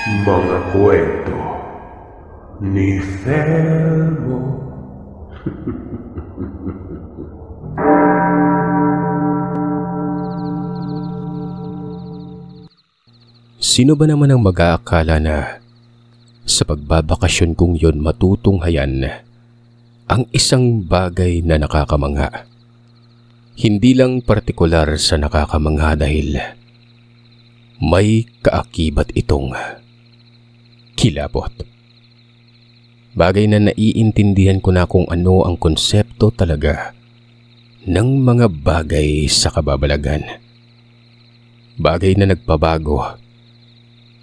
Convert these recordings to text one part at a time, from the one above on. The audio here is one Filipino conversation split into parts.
Mga kwento ni Felmo. Sino ba naman ang mag-aakala na sa pagbabakasyon kong yon matutunghayan ang isang bagay na nakakamangha? Hindi lang partikular sa nakakamangha dahil may kaakibat itong kilabot. Bagay na naiintindihan ko na kung ano ang konsepto talaga ng mga bagay sa kababalagan. Bagay na nagpabago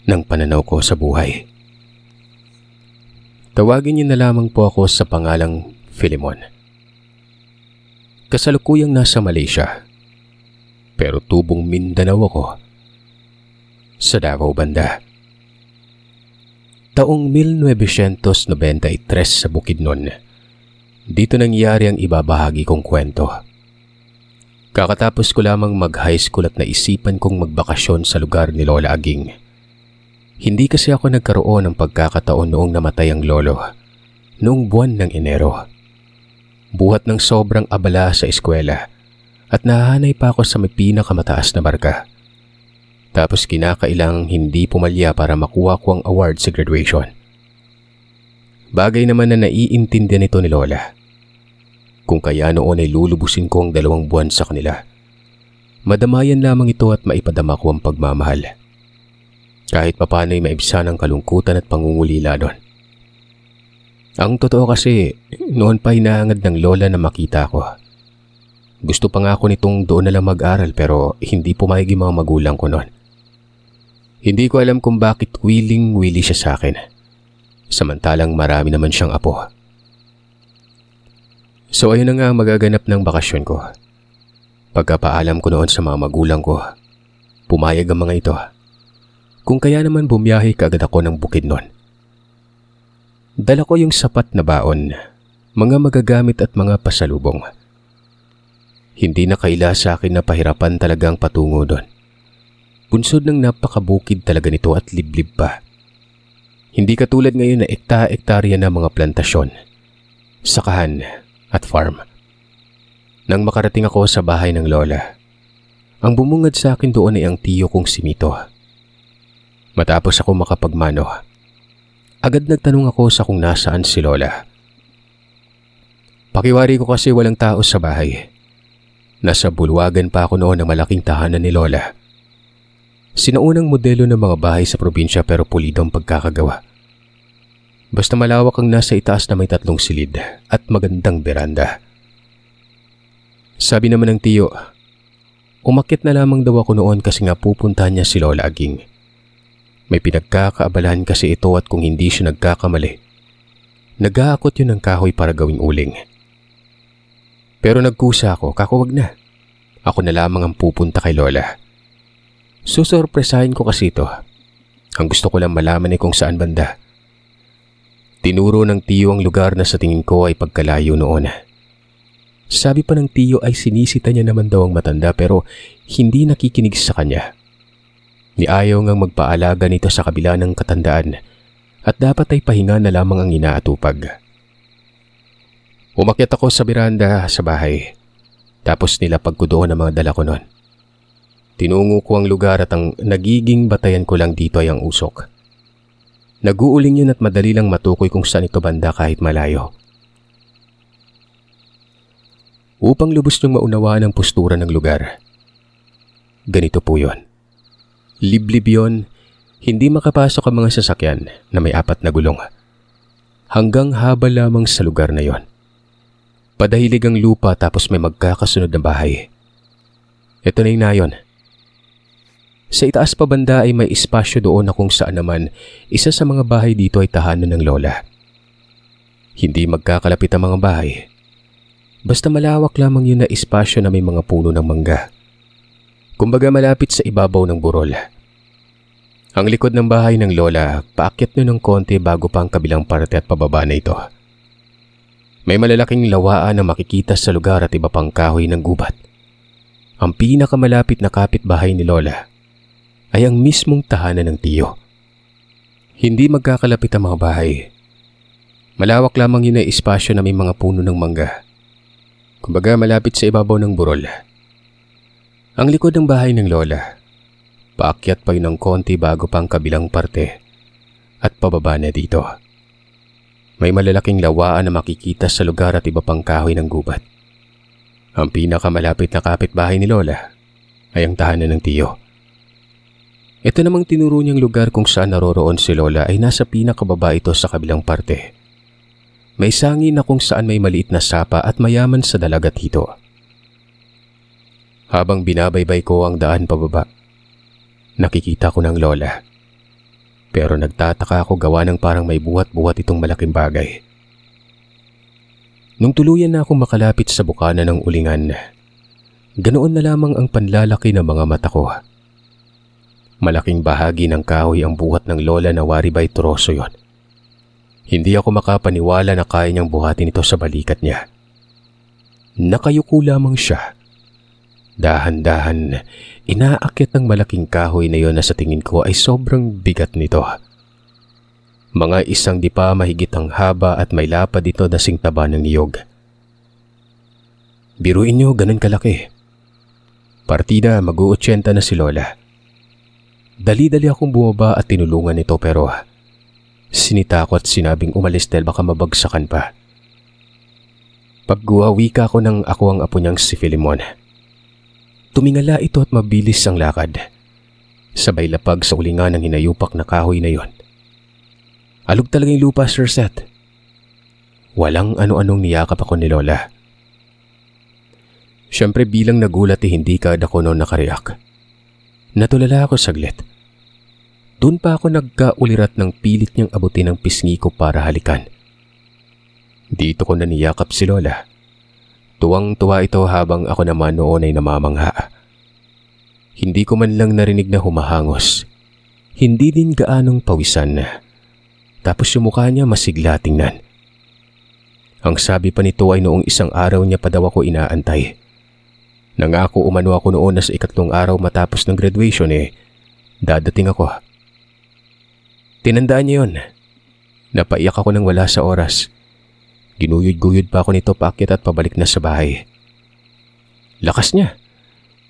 ng pananaw ko sa buhay. Tawagin niyo na lamang po ako sa pangalang Filemon. Kasalukuyang nasa Malaysia, pero tubong Mindanao ako sa Davao Banda. Taong 1993 sa Bukidnon, dito nangyari ang ibabahagi kong kwento. Kakatapos ko lamang mag-high school at naisipan kong magbakasyon sa lugar ni Lola Aging. Hindi kasi ako nagkaroon ng pagkakataon noong namatay ang lolo, noong buwan ng Enero. Buhat ng sobrang abala sa eskwela at nahanay pa ako sa may pinakamataas na marka. Tapos kinakailang hindi pumalya para makuha ko ang award sa graduation. Bagay naman na naiintindihan ito ni Lola. Kung kaya noon ay lulubusin ko ang 2 buwan sa kanila. Madamayan lamang ito at maipadama ko ang pagmamahal. Kahit papano'y maibsan ang kalungkutan at pangungulila doon. Ang totoo kasi, noon pa hinahangad ng lola na makita ko. Gusto pa nga ako nitong doon na lang mag-aral pero hindi pumayag yung mga magulang ko noon. Hindi ko alam kung bakit willing-willy siya sa akin. Samantalang marami naman siyang apo. So ayun na nga ang magaganap ng bakasyon ko. Pagkapaalam ko noon sa mga magulang ko, pumayag ang mga ito. Kung kaya naman bumiyahe kaagad ako ng Bukidnon. Dala ko yung sapat na baon, mga magagamit at mga pasalubong. Hindi na kaila sa akin na pahirapan talagang patungo doon. Bunsod ng napakabukid talaga nito at liblib pa. Hindi katulad ngayon na ekta-ektarya na mga plantasyon, sakahan at farm. Nang makarating ako sa bahay ng lola, ang bumungad sa akin doon ay ang tiyo kong si Mito. Matapos ako makapagmano, agad nagtanong ako sa kung nasaan si Lola. Pakiwari ko kasi walang tao sa bahay. Nasa bulwagan pa ako noon ng malaking tahanan ni Lola. Sinaunang modelo ng mga bahay sa probinsya pero pulido ang pagkakagawa. Basta malawak ang nasa itaas na may 3 silid at magandang beranda. Sabi naman ng tiyo, umakyat na lamang daw ako noon kasi nga pupuntahan niya si Lola Aging. May pinagkakaabalahan kasi ito at kung hindi siya nagkakamali, nag-aakot yun ng kahoy para gawing uling. Pero nagkusa ako, kakuwag na. Ako na lamang ang pupunta kay Lola. Susorpresahin ko kasi ito. Ang gusto ko lang malaman ay kung saan banda. Tinuro ng tiyo ang lugar na sa tingin ko ay pagkalayo noon. Sabi pa ng tiyo ay sinisita niya naman daw ang matanda pero hindi nakikinig sa kanya. Ni ayaw ngang magpaalaga nito sa kabila ng katandaan at dapat ay pahinga na lamang ang inaatupag. Umakyat ako sa beranda sa bahay, tapos nilapag ko doon ang mga dala ko noon. Tinungo ko ang lugar at ang nagiging batayan ko lang dito ay ang usok. Nag-uuling yun at madali lang matukoy kung saan ito banda kahit malayo. Upang lubos niyong maunawaan ang postura ng lugar, ganito po yun. Liblib yun, hindi makapasok ang mga sasakyan na may 4 na gulong. Hanggang haba lamang sa lugar na yon. Padahilig ang lupa tapos may magkakasunod na bahay. Ito na yung nayon. Sa itaas pa banda ay may espasyo doon na kung saan naman isa sa mga bahay dito ay tahanan ng lola. Hindi magkakalapit ang mga bahay. Basta malawak lamang yun na espasyo na may mga puno ng mangga. Kumbaga malapit sa ibabaw ng burol. Ang likod ng bahay ng lola, paakyat nyo ng konti bago pa ang kabilang parte at pababa na ito. May malalaking lawaan na makikita sa lugar at iba pang kahoy ng gubat. Ang pinakamalapit na kapitbahay ni Lola ay ang mismong tahanan ng tiyo. Hindi magkakalapit ang mga bahay. Malawak lamang yun na espasyo na may mga puno ng mangga. Kumbaga malapit sa ibabaw ng burol. Ang likod ng bahay ng lola, paakyat pa yun ng konti bago pa ang kabilang parte at pababa na dito. May malalaking lawaan na makikita sa lugar at iba pang kahoy ng gubat. Ang pinakamalapit na kapitbahay ni lola ay ang tahanan ng tiyo. Ito namang tinuro niyang lugar kung saan naroroon si lola ay nasa pinakababa ito sa kabilang parte. May sangin na kung saan may maliit na sapa at mayaman sa dalagat dito. Habang binabaybay ko ang daan pababa, nakikita ko ng lola. Pero nagtataka ako gawa ng parang may buhat-buhat itong malaking bagay. Nung tuluyan na akong makalapit sa bukana ng ulingan, ganoon na lamang ang panlalaki ng mga mata ko. Malaking bahagi ng kahoy ang buhat ng lola na wari ba'y troso yon. Hindi ako makapaniwala na kaya niyang buhatin ito sa balikat niya. Nakayuko lamang siya. Dahan-dahan, inaakyat ng malaking kahoy na yon na sa tingin ko ay sobrang bigat nito. Mga isang di pa mahigit ang haba at may lapad ito na singtaba ng niyog. Biruin niyo ganun kalaki. Partida mag-80 na si lola. Dali-dali akong bumaba at tinulungan ito pero sinita ko at sinabing umalis dahil baka mabagsakan pa. Pagguwawika ko ng ako ang apo niyang si Filimon. Tumingala ito at mabilis ang lakad. Sabay lapag sa ulingan ng hinayupak na kahoy na yon. Alog talaga yung lupa, Sir Seth. Walang ano-anong niyakap ako ni lola. Siyempre bilang nagulat hindi ka ako noon nakareak. Natulala ako saglit. Doon pa ako nagkaulirat ng pilit niyang abutin ang pisngi ko para halikan. Dito ko na niyakap si lola. Tuwang-tuwa ito habang ako naman noon ay namamangha. Hindi ko man lang narinig na humahangos. Hindi din gaanong pawisan. Tapos yung mukha niya masigla tingnan. Ang sabi pa nito ay noong isang araw niya pa daw ako inaantay. Nangako umano ako noon na sa 3 araw matapos ng graduation dadating ako. Tinandaan niya yun. Napaiyak ako nang wala sa oras. Ginuyod-guyod pa ako nito paakyat at pabalik na sa bahay. Lakas niya.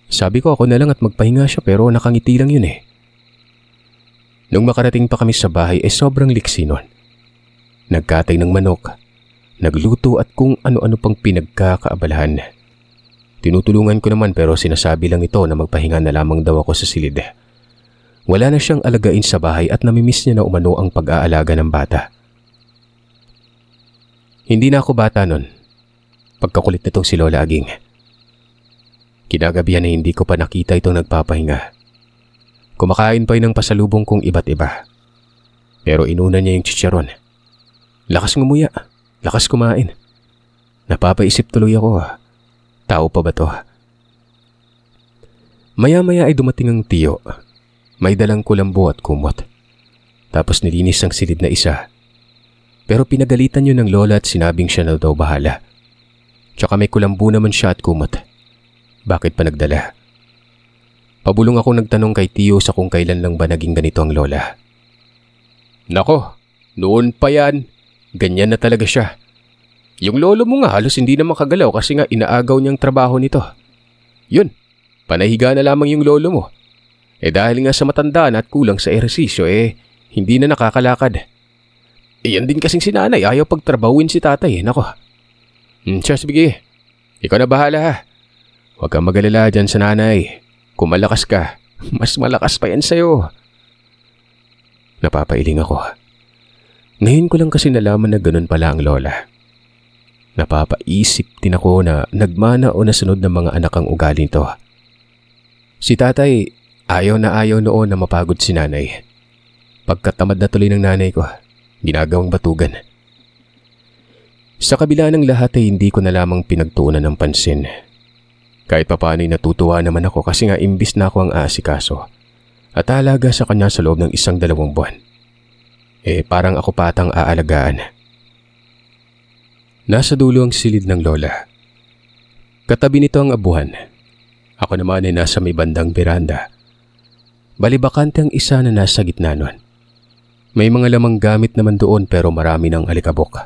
Sabi ko ako na lang at magpahinga siya pero nakangiti lang yun Nung makarating pa kami sa bahay sobrang liksi nun. Nagkatay ng manok, nagluto at kung ano-ano pang pinagkakaabalahan. Tinutulungan ko naman pero sinasabi lang ito na magpahinga na lamang daw ako sa silid. Wala na siyang alagain sa bahay at namimiss niya na umano ang pag-aalaga ng bata. Hindi na ako bata nun. Pagkakulit nitong si Lola Aging. Kinagabihan na hindi ko pa nakita itong nagpapahinga. Kumakain pa yun ng pasalubong kong iba't iba. Pero inuna niya yung chicharon. Lakas ngumuya, lakas kumain. Napapaisip tuloy ako. Tao pa ba to? Maya-maya ay dumating ang tiyo. May dalang kulambo at kumot. Tapos nilinis ang silid na isa. Pero pinagalitan yun ng lola at sinabing siya na daw bahala. Tsaka may kulambo naman siya at kumot. Bakit pa nagdala? Pabulong akong nagtanong kay tiyo sa kung kailan lang ba naging ganito ang lola. Nako, noon pa yan. Ganyan na talaga siya. Yung lolo mo nga halos hindi na makagalaw kasi nga inaagaw niyang trabaho nito. Yun, panahiga na lamang yung lolo mo. Dahil nga sa matandaan at kulang sa ehersisyo hindi na nakakalakad. Yan din kasing si nanay, ayaw pagtrabawin si tatay nako. Siya, sige, ikaw na bahala ha. Huwag kang mag-alala dyan sa nanay. Kung malakas ka, mas malakas pa yan sa'yo. Napapailing ako. Ngayon ko lang kasi nalaman na ganun pala ang lola. Napapaisip din ako na nagmana o nasunod ng mga anak ang ugali nito. Si tatay, ayaw noon na mapagod si nanay. Pagkatamad na tuloy ng nanay ko, ginagawang batugan. Sa kabila ng lahat hindi ko na lamang pinagtuunan ng pansin. Kahit papaano'y natutuwa naman ako kasi nga imbis na ako ang aasikaso at aalaga sa kanya sa loob ng 1-2 buwan. Parang ako pa atang aalagaan. Nasa dulo ang silid ng lola. Katabi nito ang abuhan. Ako naman ay nasa may bandang beranda. Balibakante ang isa na nasa gitna nun. May mga lamang gamit naman doon pero marami ng alikabok.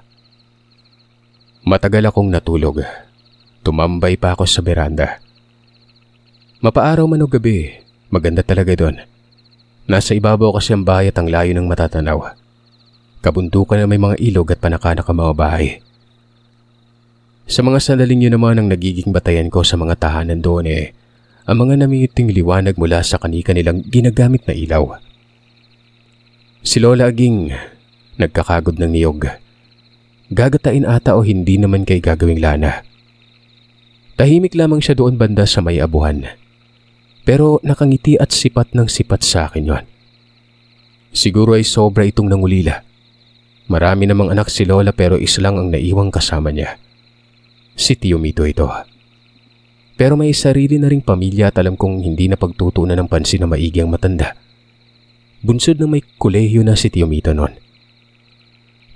Matagal akong natulog. Tumambay pa ako sa beranda. Mapaaraw man o gabi, maganda talaga doon. Nasa ibabaw kasi ang bahay at ang layo ng matatanaw. Kabundukan na may mga ilog at panakanak ang mga bahay. Sa mga sandaling yun naman ang nagiging batayan ko sa mga tahanan doon ang mga namingiting liwanag mula sa kanika nilang ginagamit na ilaw. Si Lola Aging, nagkakagod ng niyog. Gagatain ata o hindi naman kay gagawing lana. Tahimik lamang siya doon banda sa may abuhan. Pero nakangiti at sipat ng sipat sa akin yon. Siguro ay sobra itong nangulila. Marami namang anak si Lola pero isa lang ang naiwang kasama niya. Si Tio Mito ito. Pero may sarili na ring pamilya at alam kong hindi na pagtutunan ng pansin na maigi ang matanda. Bunsod na may kolehiyo na si Tio Mito noon.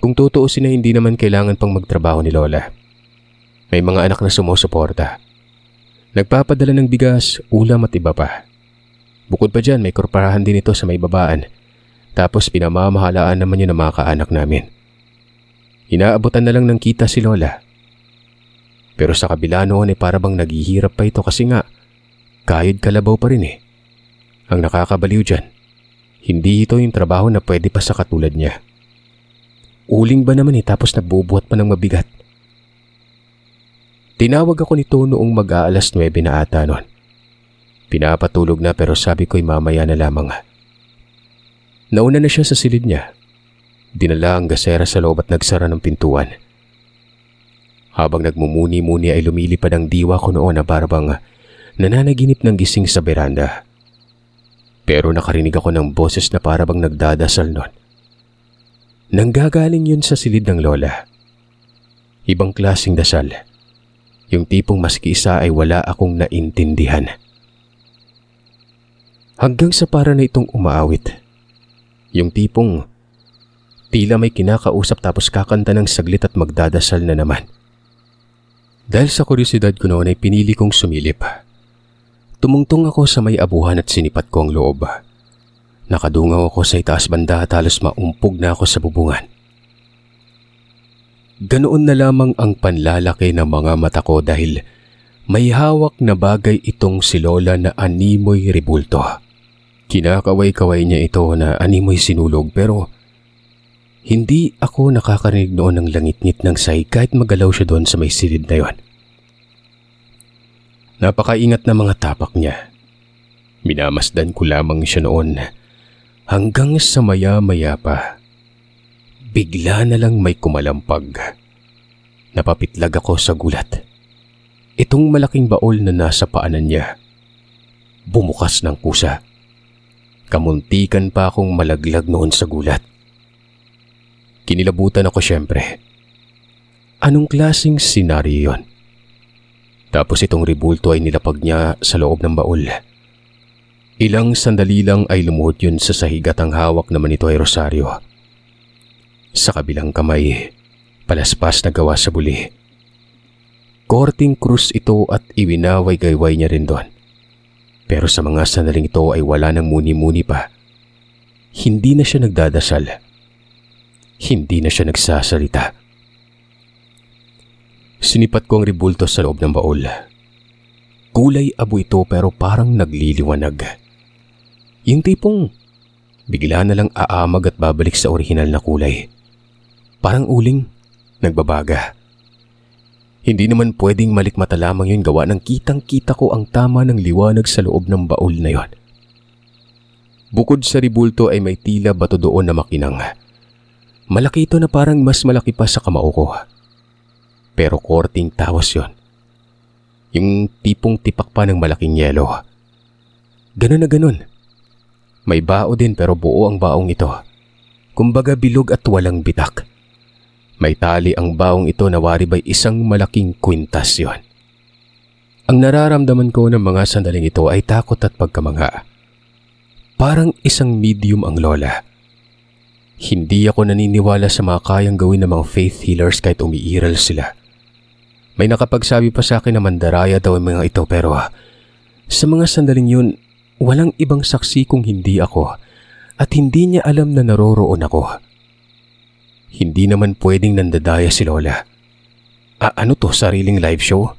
Kung tutuusin na hindi naman kailangan pang magtrabaho ni Lola. May mga anak na sumusuporta. Nagpapadala ng bigas, ulam at iba pa. Bukod pa dyan, may korporahan din ito sa may babaan. Tapos pinamamahalaan naman yun ng mga kaanak namin. Inaabutan na lang ng kita si Lola. Pero sa kabila noon para bang naghihirap pa ito kasi nga, kayod kalabaw pa rin Ang nakakabaliw dyan, hindi ito yung trabaho na pwede pa sa katulad niya. Uling ba naman tapos nagbubuhat pa ng mabigat. Tinawag ako nito noong mag-aalas 9 na ata noon. Pinapatulog na pero sabi ko'y mamaya na lamang. Nauna na siya sa silid niya. Dinala ang gasera sa loob at nagsara ng pintuan. Habang nagmumuni-muni ay lumilipad ang diwa ko noon na parang nananaginip ng gising sa beranda. Pero nakarinig ako ng boses na parang nagdadasal noon. Nanggagaling yun sa silid ng Lola. Ibang klaseng dasal. Yung tipong maski isa ay wala akong naintindihan. Hanggang sa para na itong umaawit. Yung tipong tila may kinakausap tapos kakanta ng saglit at magdadasal na naman. Dahil sa kuryosidad ko noon ay pinili kong sumilip. Tumungtong ako sa may abuhan at sinipat ko ang loob. Nakadungaw ako sa itaas banda at halos maumpog na ako sa bubungan. Ganoon na lamang ang panlalaki ng mga mata ko dahil may hawak na bagay itong si Lola na animoy rebulto. Kinakaway-kaway niya ito na animoy sinulog pero hindi ako nakakarinig noon ng langit-ngit ng say kahit magalaw siya doon sa may silid na yon. Napakaingat na mga tapak niya. Minamasdan ko lamang siya noon hanggang sa maya-maya pa. Bigla na lang may kumalampag. Napapitlag ako sa gulat. Itong malaking baol na nasa paanan niya. Bumukas ng kusa. Kamuntikan pa akong malaglag noon sa gulat. Kinilabutan ako syempre. Anong klaseng senaryo yon? Tapos itong rebulto ay nilapag niya sa loob ng baul. Ilang sandali lang ay lumuhod yun sa sahig at ang hawak naman ito ay rosaryo. Sa kabilang kamay, palaspas na gawa sa buli. Korting krus ito at iwinaway-gayway niya rin doon. Pero sa mga sandaling ito ay wala nang muni-muni pa. Hindi na siya nagdadasal. Hindi na siya nagsasalita. Sinipat ko ang rebulto sa loob ng baul. Kulay abo ito pero parang nagliliwanag. Yung tipong bigla na lang aamag at babalik sa orihinal na kulay. Parang uling, nagbabaga. Hindi naman pwedeng malikmata lamang yun gawa ng kitang-kita ko ang tama ng liwanag sa loob ng baul na yon. Bukod sa rebulto ay may tila bato doon na makinang. Malaki ito na parang mas malaki pa sa kamao ko. Pero korting tawas yon. Yung tipong tipak pa ng malaking yelo. Ganun na ganun. May bao din pero buo ang baong ito. Kumbaga bilog at walang bitak. May tali ang baong ito na waribay isang malaking kwintas yon. Ang nararamdaman ko ng mga sandaling ito ay takot at pagkamangha. Parang isang medium ang Lola. Hindi ako naniniwala sa mga kayang gawin ng mga faith healers kahit umiiral sila. May nakapagsabi pa sa akin na mandaraya daw ang mga ito pero sa mga sandaling yun, walang ibang saksi kung hindi ako at hindi niya alam na naroroon ako. Hindi naman pwedeng nandadaya si Lola. Ano to, sariling live show?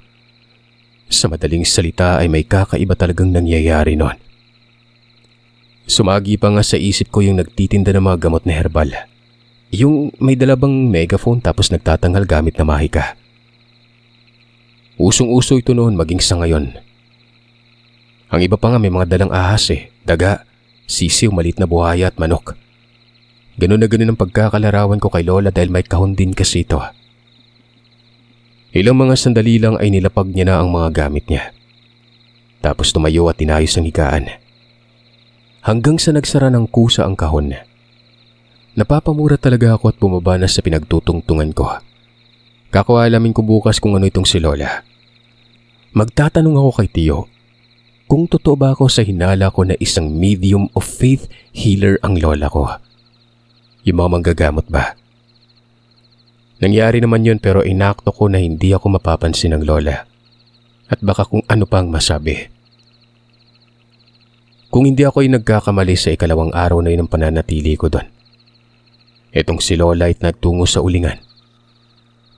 Sa madaling salita ay may kakaiba talagang nangyayari noon. Sumagi pa nga sa isip ko yung nagtitinda ng mga gamot na herbal. Yung may dalabang megaphone tapos nagtatanggal gamit na mahika. Usong-uso ito noon maging sa ngayon. Ang iba pa nga may mga dalang ahas daga, sisiw, malit na buhaya at manok. Ganun na ganun ang pagkakalarawan ko kay Lola dahil may kahon din kasi ito. Ilang mga sandali lang ay nilapag niya na ang mga gamit niya. Tapos tumayo at inayos ang higaan. Hanggang sa nagsara ng kusa ang kahon. Napapamura talaga ako at bumaba na sa pinagtutungtungan ko. Kakualamin ko bukas kung ano itong si Lola. Magtatanong ako kay Tio kung totoo ba ako sa hinala ko na isang medium of faith healer ang Lola ko. Yung mga manggagamot ba? Nangyari naman yun pero inakto ko na hindi ako mapapansin ng Lola. At baka kung ano pang masabi. Kung hindi ako ay nagkakamali sa ikalawang araw na yun ang pananatili ko doon. Etong si Lola ay nagtungo sa ulingan.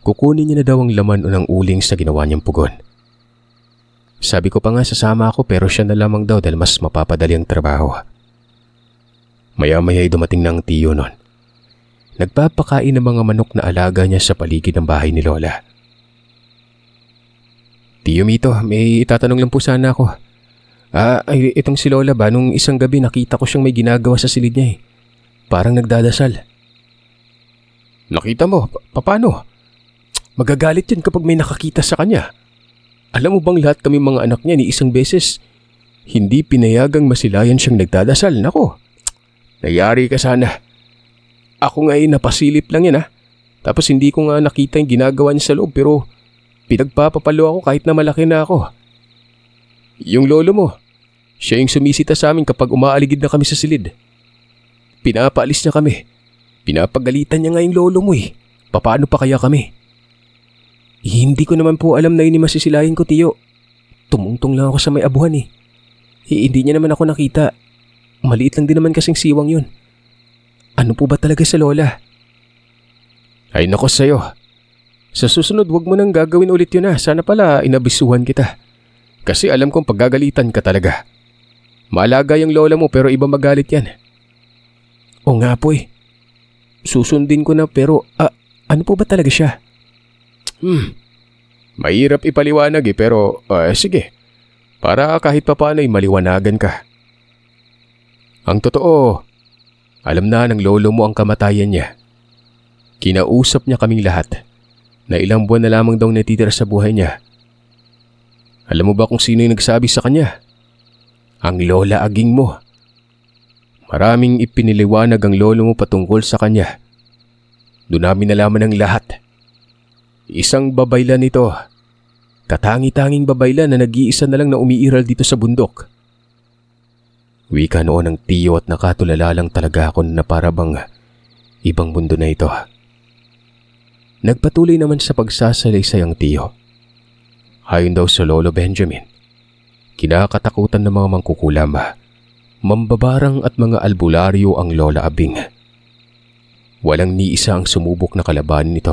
Kukunin niya na daw ang laman o ng uling sa ginawa niyang pugon. Sabi ko pa nga sasama ako pero siya na lamang daw dahil mas mapapadali ang trabaho. Maya-maya ay dumating na ang tiyo noon. Nagpapakain ng mga manok na alaga niya sa paligid ng bahay ni Lola. Tiyo Mito, may itatanong lang po sana ako. Itong si Lola ba, nung isang gabi nakita ko siyang may ginagawa sa silid niya Parang nagdadasal. Nakita mo? Paano? Magagalit yan kapag may nakakita sa kanya. Alam mo bang lahat kami mga anak niya ni isang beses, hindi pinayagang masilayan siyang nagdadasal. Nako, nayari ka sana. Ako nga napasilip lang yan Tapos hindi ko nga nakita yung ginagawa niya sa loob pero pinagpapapalo ako kahit na malaki na ako. Yung lolo mo, siya yung sumisita sa amin kapag umaaligid na kami sa silid. Pinapaalis niya kami. Pinapagalitan niya nga yung lolo mo Papaano pa kaya kami? Hindi ko naman po alam na yun masisilayan ko, Tiyo. Tumungtong lang ako sa may abuhan hindi niya naman ako nakita. Maliit lang din naman kasing siwang yun. Ano po ba talaga sa Lola? Ay nako sa'yo. Sa susunod wag mo nang gagawin ulit yun Sana pala inabisuhan kita. Kasi alam kong paggagalitan ka talaga. Maalaga yung Lola mo pero iba magalit yan. O nga po Susundin ko na pero ano po ba talaga siya? Mahirap ipaliwanag pero sige. Para kahit papaano maliwanagan ka. Ang totoo, alam na ng lolo mo ang kamatayan niya. Kinausap niya kaming lahat na ilang buwan na lamang daw natitira sa buhay niya. Alam mo ba kung sino yung nagsabi sa kanya? Ang lola aging mo. Maraming ipiniliwanag ang lolo mo patungkol sa kanya. Doon namin nalaman ang lahat. Isang babaylan ito. Katangi-tanging babaylan na nag-iisa na lang na umiiral dito sa bundok. Wika noon ng tiyo at nakatulala lang talaga ako na parabang ibang mundo na ito. Nagpatuloy naman sa pagsasalaysay ang tiyo. Ayon daw sa Lolo Benjamin, kinakatakutan ng mga mangkukulama, mambabarang at mga albularyo ang Lola Abing. Walang ni isa ang sumubok na kalabanin nito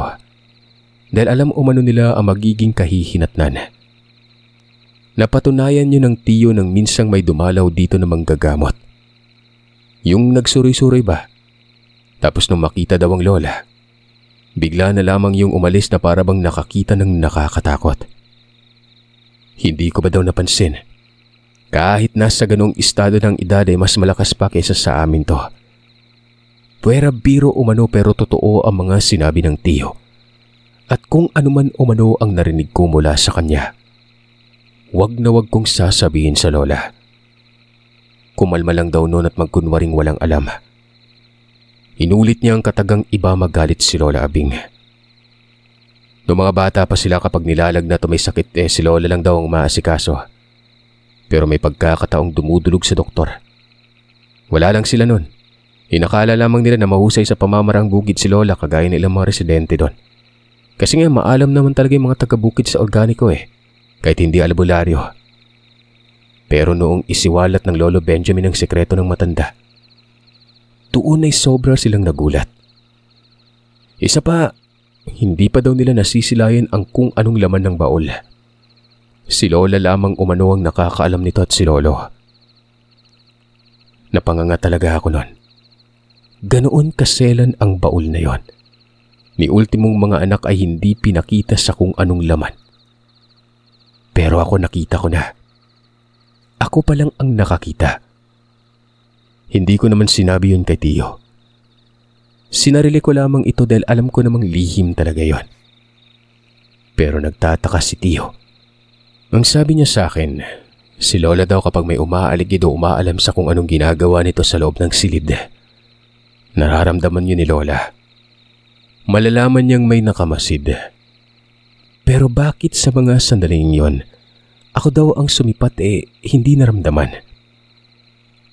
dahil alam umano nila ang magiging kahihinatnan. Napatunayan niyo ng tiyo nang minsang may dumalaw dito na manggagamot. Yung nagsuri-suri ba? Tapos nung makita daw ang Lola, bigla na lamang yung umalis na parabang nakakita ng nakakatakot. Hindi ko ba daw napansin? Kahit nasa ganong estado ng edad ay mas malakas pa kaysa sa amin to. Puwera biro umano pero totoo ang mga sinabi ng tiyo. At kung anuman umano ang narinig ko mula sa kanya, wag na wag kong sasabihin sa Lola. Kumalma lang daw noon at magkunwaring walang alam. Inulit niya ang katagang iba magalit si Lola Abing. Noong mga bata pa sila kapag nilalagnat o may sakit si Lola lang daw ang maasikaso. Pero may pagkakataong dumudulog sa doktor. Wala lang sila noon. Inakala lamang nila na mahusay sa pamamarang bukid si Lola kagaya ng ilang mga residente doon. Kasi nga maalam naman talaga yung mga taga-bukid sa organiko kahit hindi albularyo. Pero noong isiwalat ng Lolo Benjamin ang sekreto ng matanda, Doon ay sobra silang nagulat. Isa pa, hindi pa daw nila nasisilayan ang kung anong laman ng baul. Si Lola lamang umano ang nakakaalam nito at si Lolo. Napanganga talaga ako noon. Ganoon kaselan ang baul na yon. Ni ultimong mga anak ay hindi pinakita sa kung anong laman. Pero ako nakita ko na. Ako pa lang ang nakakita. Hindi ko naman sinabi yun kay Tiyo. Sinarili ko lamang ito dahil alam ko namang lihim talaga yon. Pero nagtataka si Tiyo. Ang sabi niya sa akin, si Lola daw kapag may umaaligid o umaalam sa kung anong ginagawa nito sa loob ng silid. Nararamdaman yun ni Lola. Malalaman niyang may nakamasid. Pero bakit sa mga sandaling yon, ako daw ang sumipat hindi naramdaman?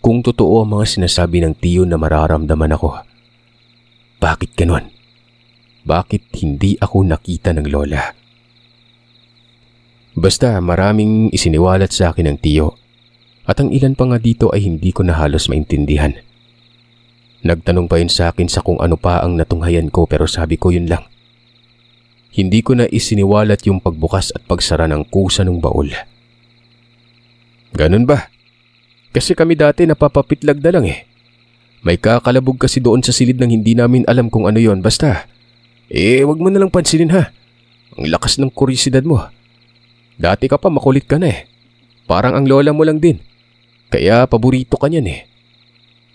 Kung totoo ang mga sinasabi ng Tiyo na mararamdaman ako, bakit ganon? Bakit hindi ako nakita ng Lola? Basta maraming isiniwalat sa akin ng Tiyo at ang ilan pa nga dito ay hindi ko na halos maintindihan. Nagtanong pa yun sa akin sa kung ano pa ang natunghayan ko pero sabi ko yun lang. Hindi ko na isiniwalat yung pagbukas at pagsara ng kusa ng baul. Ganun ba? Kasi kami dati napapapitlag na lang May kakalabog kasi doon sa silid ng hindi namin alam kung ano yon. Basta, wag mo na lang pansinin ha. Ang lakas ng kuryosidad mo. Dati ka pa makulit ka na Parang ang lola mo lang din. Kaya paborito ka niyan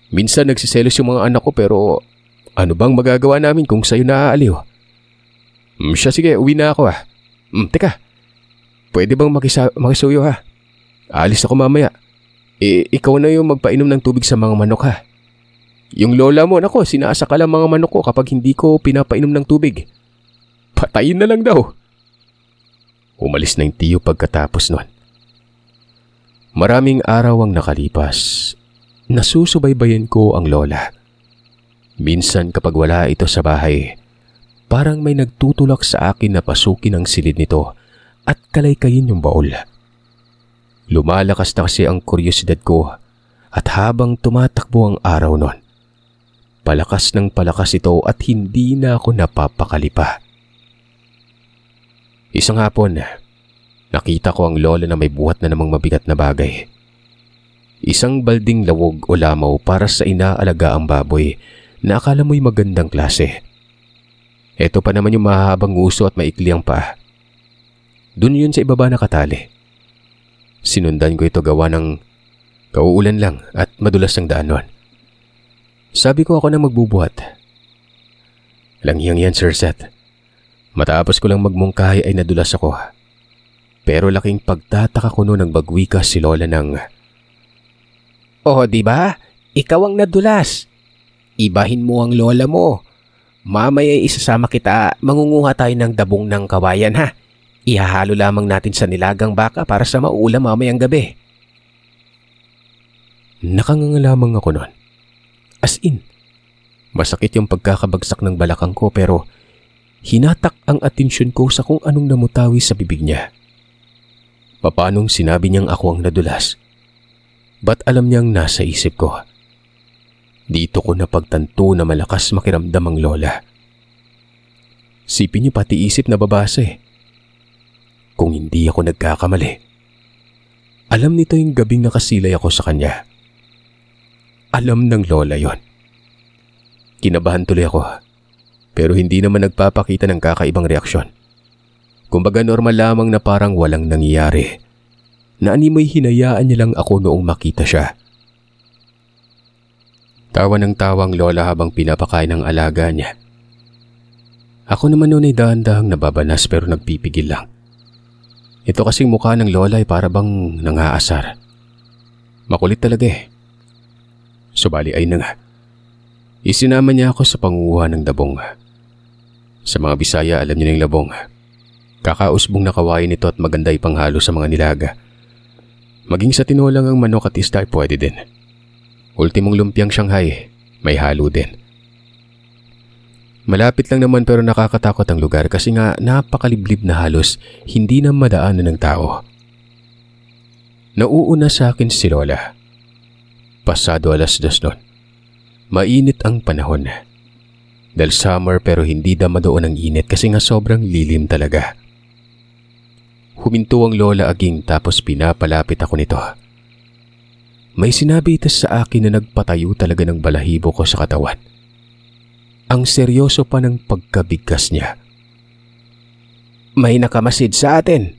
Minsan nagsiselos yung mga anak ko pero ano bang magagawa namin kung sa'yo naaaliw? Siya sige, uwi na ako Teka, pwede bang makisuyo ha? Aalis ako mamaya. Ikaw na yung magpainom ng tubig sa mga manok ha. Yung lola mo, nako, sinasakal ang mga manok ko kapag hindi ko pinapainom ng tubig. Patayin na lang daw. Umalis na yung Tiyo pagkatapos nun. Maraming araw ang nakalipas. Nasusubaybayan ko ang Lola. Minsan kapag wala ito sa bahay, parang may nagtutulak sa akin na pasukin ang silid nito at kalaykayin yung baul. Lumalakas na kasi ang kuryosidad ko at habang tumatakbo ang araw nun, palakas ng palakas ito at hindi na ako napapakali pa. Isang hapon, nakita ko ang Lola na may buhat na namang mabigat na bagay. Isang balding lawog o lamaw para sa inaalagaang baboy na akala mo'y magandang klase. Ito pa naman yung mahabang uso at maikli ang paa. Doon yun sa ibaba nakatali. Sinundan ko ito gawa ng kauulan lang at madulas ang daan nun. Sabi ko ako na magbubuhat. Langhiyang yan, Sir Seth. Matapos ko lang magmungkahi ay nadulas ako. Pero laking pagtataka ko noon ang bagwika si Lola ng, "Oh, di ba? Ikaw ang nadulas. Ibahin mo ang lola mo. Mamaya isasama kita, mangunguha tayo ng dabong ng kawayan ha. Ihahalo lamang natin sa nilagang baka para sa mauulam mamayang gabi." Nakanganga lamang ako noon. As in, masakit yung pagkakabagsak ng balakang ko pero hinatak ang atensyon ko sa kung anong namutawi sa bibig niya. Papanong sinabi niyang ako ang nadulas? Ba't alam niyang nasa isip ko? Dito ko napagtanto na malakas makiramdam ang Lola. Sipin niyo pati isip na babasa Kung hindi ako nagkakamali, alam nito yung gabing nakasilay ako sa kanya. Alam ng Lola yon. Kinabahan tuloy ako, pero hindi naman nagpapakita ng kakaibang reaksyon. Kumbaga normal lamang na parang walang nangyayari. Na animoy hinayaan niya lang ako noong makita siya. Tawa ng tawang Lola habang pinapakain ang alaga niya. Ako naman noon ay dahan-dahang nababanas pero nagpipigil lang. Ito kasing mukha ng Lola ay para bang nangaasar. Makulit talaga Subali ay na nga. Isinama niya ako sa panguha ng dabong. Sa mga Bisaya alam niyo ng labong. Kakausbong na kawain ito at maganda ipanghalo sa mga nilaga. Maging sa tinolang ang manok at isda ay pwede din. Ultimong lumpiang Shanghai, may halo din. Malapit lang naman pero nakakatakot ang lugar kasi nga napakaliblib na halos hindi na madaanan ng tao. Nauuna sa akin si Lola. Pasado 2:00 noon. Mainit ang panahon. Dahil summer pero hindi dama doon ang init kasi nga sobrang lilim talaga. Huminto ang Lola Aging tapos pinapalapit ako nito. May sinabi ito sa akin na nagpatayo talaga ng balahibo ko sa katawan. Ang seryoso pa ng pagkabigkas niya. May nakamasid sa atin.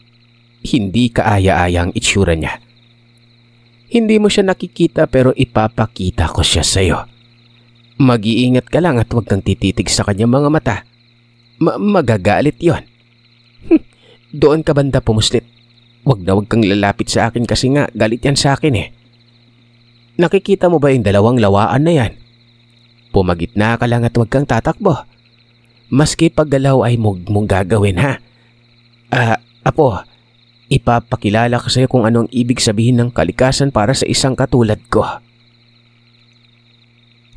Hindi kaaya-aya ang itsura niya. Hindi mo siya nakikita pero ipapakita ko siya sa'yo. Mag-iingat ka lang at huwag kang tititig sa kanyang mga mata. Magagalit yon. Doon ka banda pumuslit. Huwag kang lalapit sa akin kasi nga galit yan sa akin eh. Nakikita mo ba yung dalawang lawaan na yan? Pumagitna ka lang at huwag kang tatakbo. Maski paggalaw ay mong gagawin ha. Apo, ipapakilala ko sa'yo kung anong ibig sabihin ng kalikasan para sa isang katulad ko.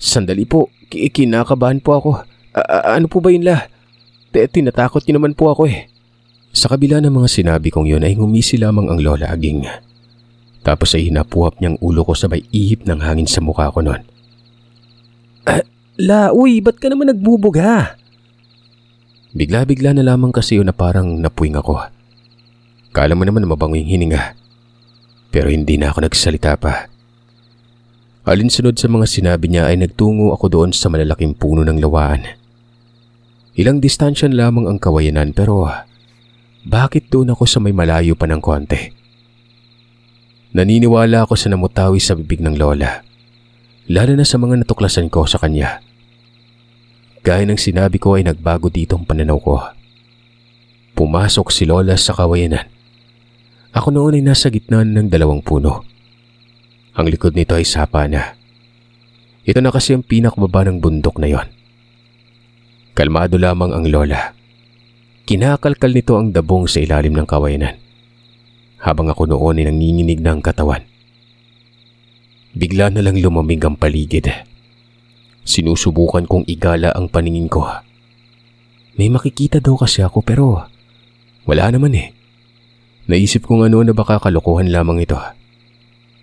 Sandali po, kinakabahan po ako. Ano po ba yun la? Tinatakot niyo naman po ako eh. Sa kabila ng mga sinabi kong yun ay ngumisi lamang ang Lola Aging. Tapos ay hinapuhap niyang ulo ko sabay ihip ng hangin sa mukha ko noon. Uy, ba't ka naman nagbubuga? Bigla-bigla na lamang kasi yun na parang napuwing ako. Kala mo naman na mabango yung hininga. Pero hindi na ako nagsalita pa. Alinsunod sa mga sinabi niya ay nagtungo ako doon sa malalaking puno ng lawaan. Ilang distansya lamang ang kawayanan pero bakit doon ako sa may malayo pa ng konti? Naniniwala ako sa namutawi sa bibig ng Lola. Lalo na sa mga natuklasan ko sa kanya. Gaya ng sinabi ko ay nagbago dito ang pananaw ko. Pumasok si Lola sa kawayanan. Ako noon ay nasa gitna ng dalawang puno. Ang likod nito ay sapa na. Ito na kasi ang pinakababa ng bundok na yon. Kalmado lamang ang Lola. Kinakalkal nito ang dabong sa ilalim ng kawayanan. Habang ako noon ay nanginginig ng katawan. Bigla na lang lumamig ang paligid. Sinusubukan kong igala ang paningin ko. May makikita daw kasi ako pero wala naman eh. Naisip kong ano na baka kalokohan lamang ito.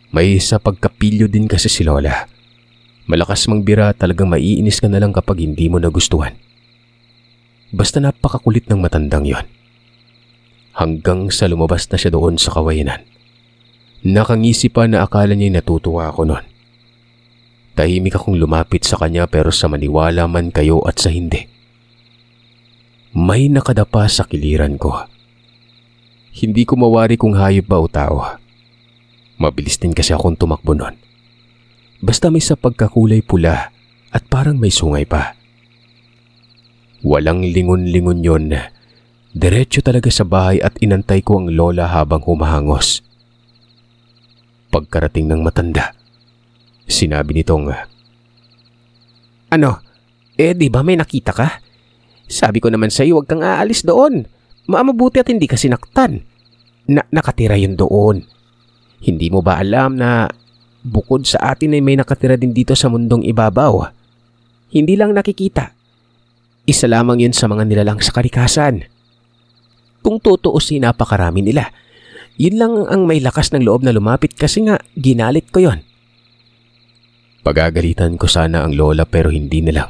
May sa pagkapilyo din kasi si Lola. Malakas mang bira, talagang maiinis ka na lang kapag hindi mo nagustuhan. Basta napakakulit ng matandang yon. Hanggang sa lumabas na siya doon sa kawayanan. Nakangisi pa na akala niya'y natutuwa ako noon. Tahimik akong lumapit sa kanya pero sa maniwala man kayo at sa hindi. May nakadapa sa kiliran ko. Hindi ko mawari kung hayop ba o tao. Mabilis din kasi akong tumakbo noon. Basta may sa pagkakulay pula at parang may sungay pa. Walang lingon-lingon yon. Diretso talaga sa bahay at inantay ko ang Lola habang humahangos. Pagkarating ng matanda, sinabi nitong, Ano? Di ba may nakita ka? Sabi ko naman sa'yo huwag kang aalis doon. Mabuti at hindi ka sinaktan. Nakatira yun doon. Hindi mo ba alam na bukod sa atin ay may nakatira din dito sa mundong ibabaw? Hindi lang nakikita. Isa lamang yun sa mga nilalang sa kalikasan. Kung tutuusin napakarami nila. Yun lang ang may lakas ng loob na lumapit kasi nga ginalit ko yon. Pagagalitan ko sana ang Lola pero hindi na lang.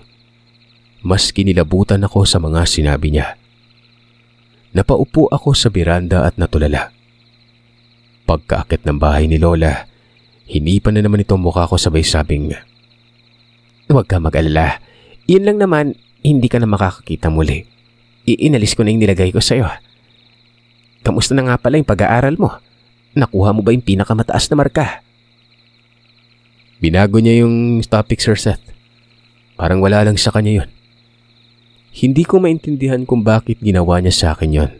Mas kinilabutan ako sa mga sinabi niya. Napaupo ako sa biranda at natulala. Pagkaakit ng bahay ni Lola, hinipan na naman itong mukha ko sabay sabing, Huwag ka mag-alala. Yun lang naman, hindi ka na makakakita muli. Inalis ko na yung nilagay ko sa'yo. Kamusta na nga pala yung pag-aaral mo? Nakuha mo ba yung pinakamataas na marka? Binago niya yung topic, Sir Seth. Parang wala lang sa kanya yun. Hindi ko maintindihan kung bakit ginawa niya sa akin yun.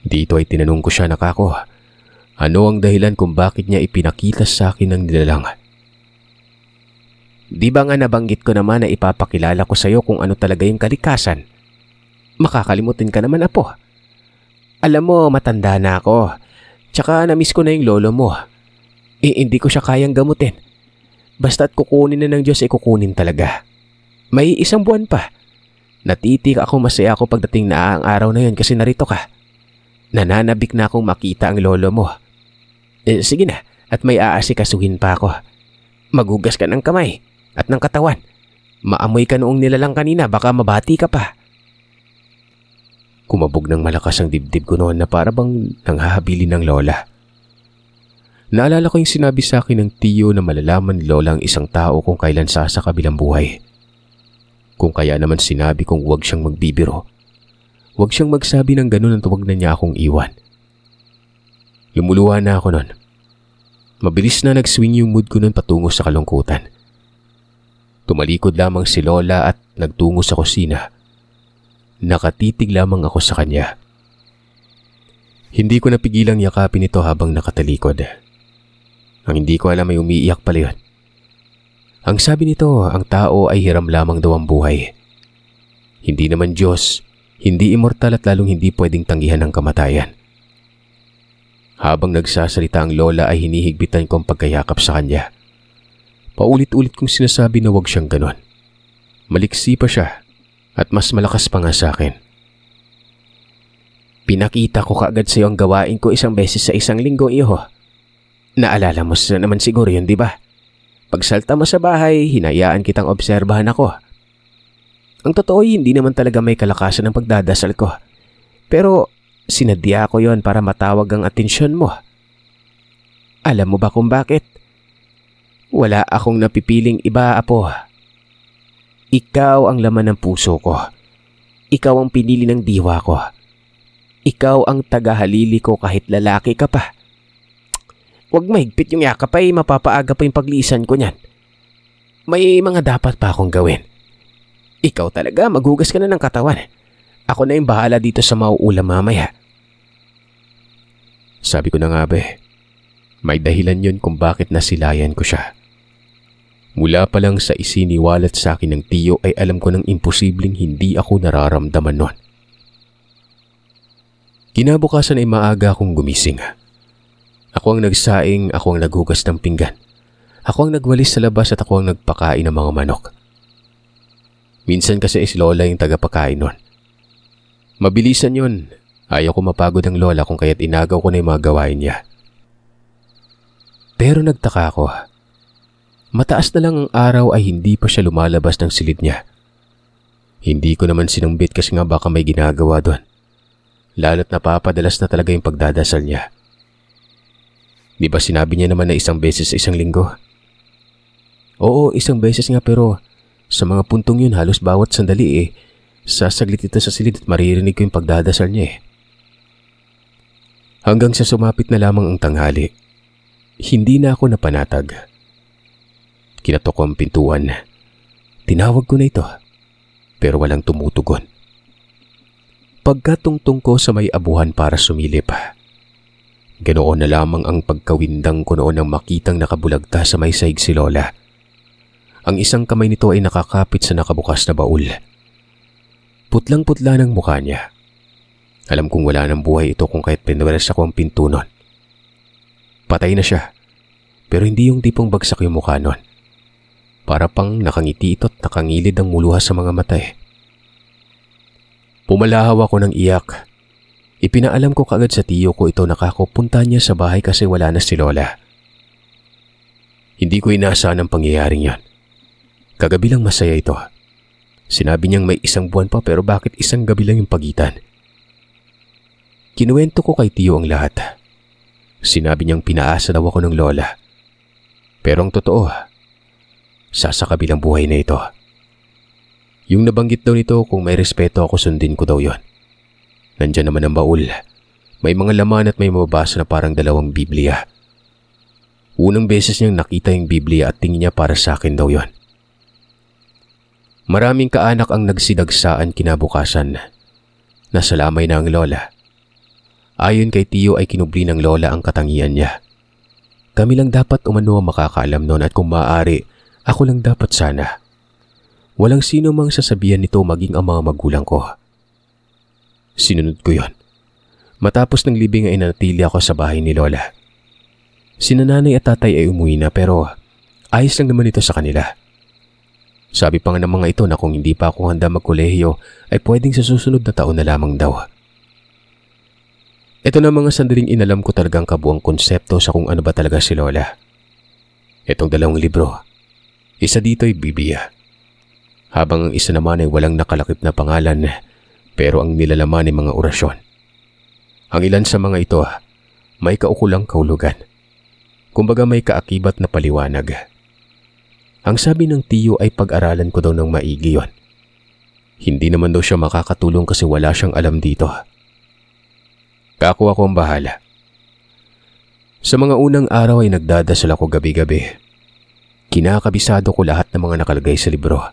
Dito ay tinanong ko siya na kako. Ano ang dahilan kung bakit niya ipinakita sa akin ng nilalang? Di ba nga nabanggit ko naman na ipapakilala ko sa iyo kung ano talaga yung kalikasan? Makakalimutin ka naman, apo. Alam mo, matanda na ako. Tsaka na-miss ko na yung lolo mo. Hindi ko siya kayang gamutin. Basta't kukunin na ng Diyos ay kukunin talaga. May 1 buwan pa. Natitik ako, masaya ako pagdating na ang araw na yun kasi narito ka. Nananabik na akong makita ang lolo mo. Sige na, at may aasikasuhin pa ako. Magugas ka ng kamay. at ng katawan. Maamoy ka noong nilalang kanina, baka mabati ka pa. Kumabog ng malakas ang dibdib ko noon na para bang nanghahabilin ng lola. Naalala ko yung sinabi sa akin ng tiyo na malalaman ni lola ang isang tao kung kailan sa kabilang buhay. Kung kaya naman sinabi kong huwag siyang magbibiro. Huwag siyang magsabi ng ganun at huwag na niya akong iwan. Lumuluha na ako noon. Mabilis na nag-swing yung mood ko noon patungo sa kalungkutan. Tumalikod lamang si lola at nagtungo sa kusina. Nakatitig lamang ako sa kanya. Hindi ko napigilang yakapin ito habang nakatalikod. Ang hindi ko alam ay umiiyak pala yun. Ang sabi nito, ang tao ay hiram lamang daw ang buhay. Hindi naman Diyos, hindi immortal at lalong hindi pwedeng tanggihan ng kamatayan. Habang nagsasalita ang lola ay hinihigpitan ko ang pagkayakap sa kanya. Paulit-ulit kong sinasabi na huwag siyang ganon. Maliksi pa siya at mas malakas pa nga sa akin. Pinakita ko kaagad sa iyo ang gawain ko isang beses sa isang linggo, iho. Naalala mo naman siguro yun, di ba? Pagsalta mo sa bahay, hinayaan kitang obserbahan ako. Ang totoo hindi naman talaga may kalakasan ng pagdadasal ko. Pero sinadya ko yon para matawag ang atensyon mo. Alam mo ba kung bakit? Wala akong napipiling iba, apo. Ikaw ang laman ng puso ko. Ikaw ang pinili ng diwa ko. Ikaw ang tagahalili ko kahit lalaki ka pa. Huwag mahigpit yung yakap ay mapapaaga pa yung paglisan ko niyan. May mga dapat pa akong gawin. Ikaw talaga, maghugas ka na ng katawan. Ako na yung bahala dito sa mauulam mamaya. Sabi ko na nga be, may dahilan yun kung bakit nasilayan ko siya. Mula pa lang sa isiniwalat sa akin ng tiyo ay alam ko ng imposibleng hindi ako nararamdaman nun. Kinabukasan ay maaga akong gumising. Ako ang nagsaing, ako ang naghugas ng pinggan. Ako ang nagwalis sa labas at ako ang nagpakain ng mga manok. Minsan kasi si lola yung tagapakain nun. Mabilisan yun. Ayaw ko mapagod ang lola kung kaya't inagaw ko na yung mga gawain niya. Pero nagtaka ako. Mataas na lang ang araw ay hindi pa siya lumalabas ng silid niya. Hindi ko naman sinumbit kasi nga baka may ginagawa doon. Lalo't napapadalas na talaga yung pagdadasal niya. Di ba sinabi niya naman na isang beses sa isang linggo? Oo, isang beses nga pero sa mga puntong yun halos bawat sandali sasaglit ito sa silid at maririnig ko yung pagdadasal niya Hanggang sa sumapit na lamang ang tanghali, hindi na ako napanatag. Kinatok ko ang pintuan. Tinawag ko na ito, pero walang tumutugon. Pagkatungtong ko sa may abuhan para sumilip, ganoon na lamang ang pagkawindang ko noon nang makitang nakabulagta sa may saig si lola. Ang isang kamay nito ay nakakapit sa nakabukas na baul. Putlang-putla ng mukha niya. Alam kong wala ng buhay ito kung kahit pinweres ako ang pinto nun. Patay na siya, pero hindi yung tipong bagsak yung mukha nun. Para pang nakangiti ito at nakangilid ang muluha sa mga mata Pumalahaw ako ng iyak. Ipinaalam ko kaagad sa tiyo ko ito na kakupunta niya sa bahay kasi wala na si lola. Hindi ko inaasahan ang pangyayaring yan. Kagabi lang masaya ito. Sinabi niyang may isang buwan pa pero bakit isang gabi lang yung pagitan? Kinuwento ko kay tiyo ang lahat. Sinabi niyang pinaasa daw ako ng lola. Pero ang totoo, sa kabilang buhay na ito. Yung nabanggit daw nito kung may respeto ako sundin ko daw yon. Nandyan naman ang baul. May mga laman at may mababasa na parang 2 Biblia. Unang beses niyang nakita yung Biblia at tingin niya para sa akin daw yon. Maraming kaanak ang nagsidagsaan kinabukasan. Nasalamay na ang lola. Ayon kay tiyo ay kinubli ng lola ang katangian niya. Kami lang dapat umano ang makakaalam noon at kung maaari, ako lang dapat sana. Walang sino mang sasabihan nito maging ang mga magulang ko. Sinunod ko yon. Matapos ng libing ay nanatili ako sa bahay ni lola. Sina nanay at tatay ay umuwi na pero ayos lang naman ito sa kanila. Sabi pa nga ng mga ito na kung hindi pa ako handa magkolehiyo ay pwedeng sa susunod na taon na lamang daw. Ito na mga sandaling inalam ko talagang kabuang konsepto sa kung ano ba talaga si lola. Itong 2 libro. Isa dito ay Biblia, habang ang isa naman ay walang nakalakip na pangalan pero ang nilalaman ay mga orasyon. Ang ilan sa mga ito may kaukulang kahulugan. Kumbaga may kaakibat na paliwanag. Ang sabi ng tiyo ay pag-aralan ko daw ng maigi yon. Hindi naman daw siya makakatulong kasi wala siyang alam dito. Kako ako ang bahala. Sa mga unang araw ay nagdadasal ako gabi-gabi. Kinakabisado ko lahat ng mga nakalagay sa libro.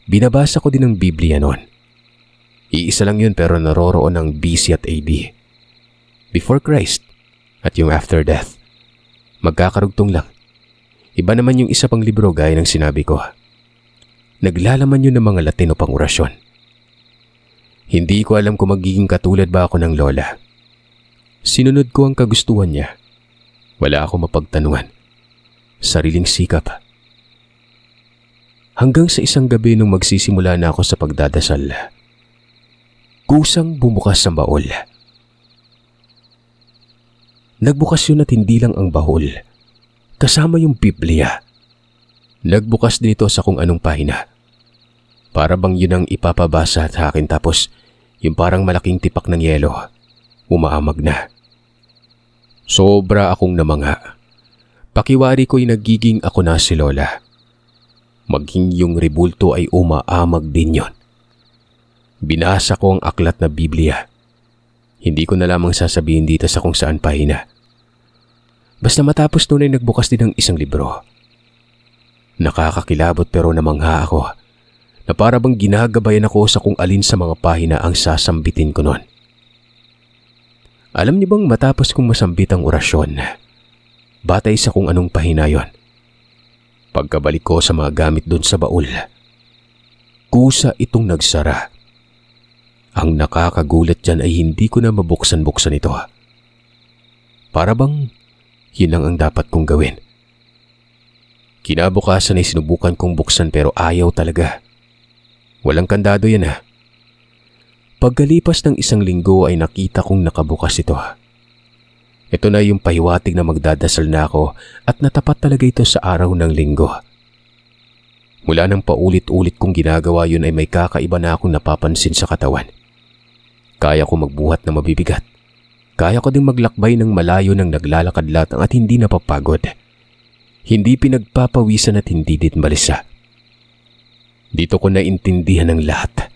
Binabasa ko din ang Biblia noon. Iisa lang yun pero naroroon ang BC at AD. Before Christ at yung after death. Magkakarugtong lang. Iba naman yung isa pang libro gaya ng sinabi ko. Naglalaman yun ng mga Latino pang orasyon. Hindi ko alam kung magiging katulad ba ako ng lola. Sinunod ko ang kagustuhan niya. Wala akong mapagtanungan. Sariling sikap. Hanggang sa isang gabi nung magsisimula na ako sa pagdadasal, kusang bumukas ang baul. Nagbukas yun at hindi lang ang bahol. Kasama yung Biblia. Nagbukas din ito sa kung anong pahina. Para bang yun ang ipapabasa sa akin tapos yung parang malaking tipak ng yelo. Umaamag na. Sobra akong namangha. Pakiwari ko'y nagiging ako na si Lola. Maging yung rebulto ay umaamag din yon. Binasa ko ang aklat na Biblia. Hindi ko na lamang sasabihin dito sa kung saan pahina. Basta matapos doon ay nagbukas din ng isang libro. Nakakakilabot pero namangha ako na para bang ginagabayan ako sa kung alin sa mga pahina ang sasambitin ko noon. Alam niyo bang matapos kong masambit ang orasyon, batay sa kung anong pahina yon, pagkabalik ko sa mga gamit doon sa baul, kusa itong nagsara. Ang nakakagulat dyan ay hindi ko na mabuksan-buksan ito. Para bang yun lang ang dapat kong gawin. Kinabukasan ay sinubukan kong buksan pero ayaw talaga. Walang kandado yan ha. Pagkalipas ng isang linggo ay nakita kong nakabukas ito. Ito na yung pahiwatig na magdadasal na ako at natapat talaga ito sa araw ng linggo. Mula nang paulit-ulit kong ginagawa yun ay may kakaiba na akong napapansin sa katawan. Kaya ko magbuhat na mabibigat. Kaya ko ding maglakbay ng malayo nang naglalakad-latang at hindi napapagod. Hindi pinagpapawisan at hindi din balisa. Dito ko naintindihan ng lahat.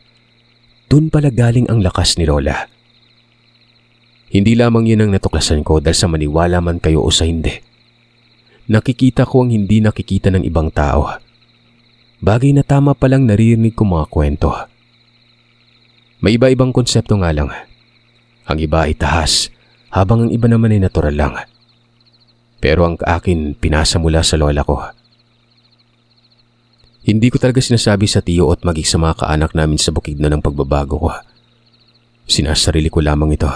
Doon pala galing ang lakas ni Lola. Hindi lamang yun ang natuklasan ko dahil sa maniwala man kayo o sa hindi. Nakikita ko ang hindi nakikita ng ibang tao. Bagay na tama palang naririnig ko mga kwento. May iba-ibang konsepto nga lang. Ang iba ay tahas, habang ang iba naman ay natural lang. Pero ang akin, pinasa mula sa lola ko. Hindi ko talaga sinasabi sa tiyo at maging sa mga kaanak namin sa bukid na ng pagbabago ko. Sinasarili ko lamang ito.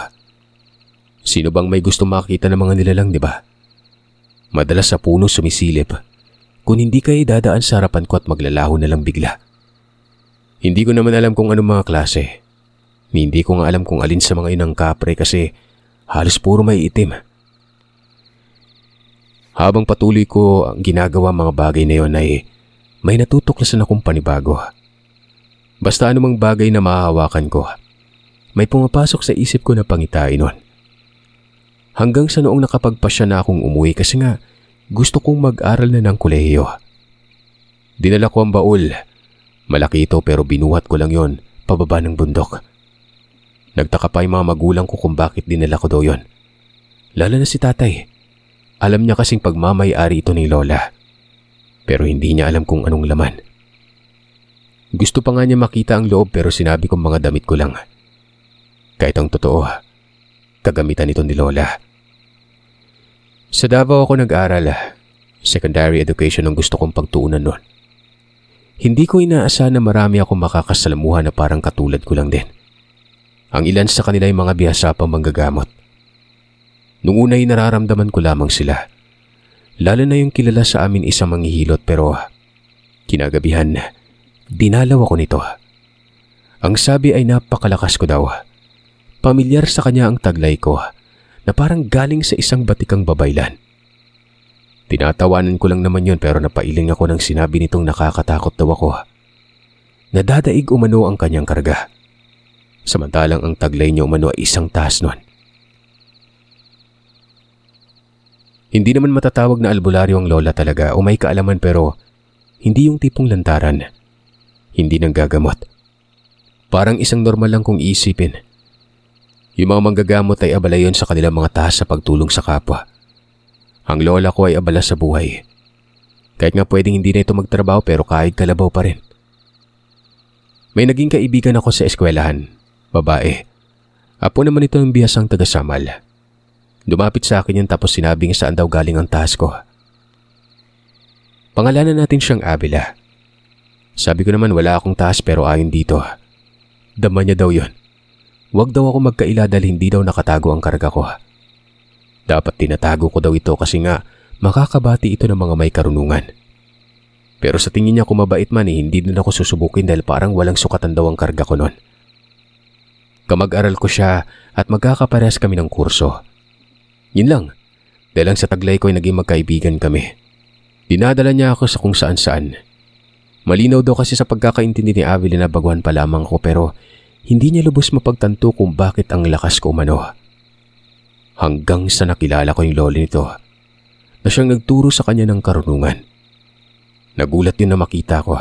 Sino bang may gusto makita ng mga nilalang, di ba? Madalas sa puno sumisilip. Kung hindi kayo dadaan sa harapan ko at maglalaho na lang bigla. Hindi ko naman alam kung anong mga klase. Hindi ko nga alam kung alin sa mga yun ang kapre kasi halos puro may itim. Habang patuloy ko ang ginagawa mga bagay na yun ay may natutuklasan akong panibago. Basta anumang bagay na mahahawakan ko, may pumapasok sa isip ko na pangitain nun. Hanggang sa noong nakapagpasya na akong umuwi kasi nga gusto kong mag-aral na ng kolehiyo. Dinala ko ang baul. Malaki ito pero binuhat ko lang yon pababa ng bundok. Nagtaka pa yung mga magulang ko kung bakit dinala ko daw yon. Lalo na si tatay. Alam niya kasing pagmamay-ari ito ni Lola. Pero hindi niya alam kung anong laman. Gusto pa nga niya makita ang loob pero sinabi kong mga damit ko lang. Kahit ang totoo, kagamitan ito ni Lola. Sa Davao ako nag-aral. Secondary education ang gusto kong pagtuunan noon. Hindi ko inaasahan na marami akong makakasalamuhan na parang katulad ko lang din. Ang ilan sa kanila ay mga bihasa pang manggagamot. Nung una'y nararamdaman ko lamang sila. Lalo na yung kilala sa amin isang manghihilot pero kinagabihan, dinalaw ako nito. Ang sabi ay napakalakas ko daw. Pamilyar sa kanya ang taglay ko na parang galing sa isang batikang babaylan. Tinatawanan ko lang naman yun pero napailing ako nang sinabi nitong nakakatakot daw ako. Nadadaig umano ang kanyang karga. Samantalang ang taglay niya umano ay isang taas nun. Hindi naman matatawag na albularyo ang lola talaga o may kaalaman pero hindi yung tipong lantaran. Hindi nang gagamot. Parang isang normal lang kung iisipin. Yung mga manggagamot ay abala yon sa kanilang mga taas sa pagtulong sa kapwa. Ang lola ko ay abala sa buhay. Kahit nga pwedeng hindi na ito magtrabaho pero kahit kalabaw pa rin. May naging kaibigan ako sa eskwelahan. Babae. Apo naman ito ng bihasang taga-Samal. Lumapit sa akin yun tapos sinabing saan daw galing ang taas ko. Pangalanan natin siyang Avila. Sabi ko naman wala akong taas pero ayon dito. Dama niya daw yun. Huwag daw ako magkaila dahil hindi daw nakatago ang karga ko. Dapat tinatago ko daw ito kasi nga makakabati ito ng mga may karunungan. Pero sa tingin niya kung mabait man hindi din ako susubukin dahil parang walang sukatan daw ang karga ko nun. Kamag-aral ko siya at magkakaparehas kami ng kurso. Yun lang, dahil lang sa taglay ko ay naging magkaibigan kami. Dinadala niya ako sa kung saan-saan. Malinaw daw kasi sa pagkakaintindi ni Avila na baguhan pa lamang ko pero hindi niya lubos mapagtanto kung bakit ang lakas ko umano. Hanggang sa nakilala ko yung lolo nito na siyang nagturo sa kanya ng karunungan. Nagulat din na makita ko.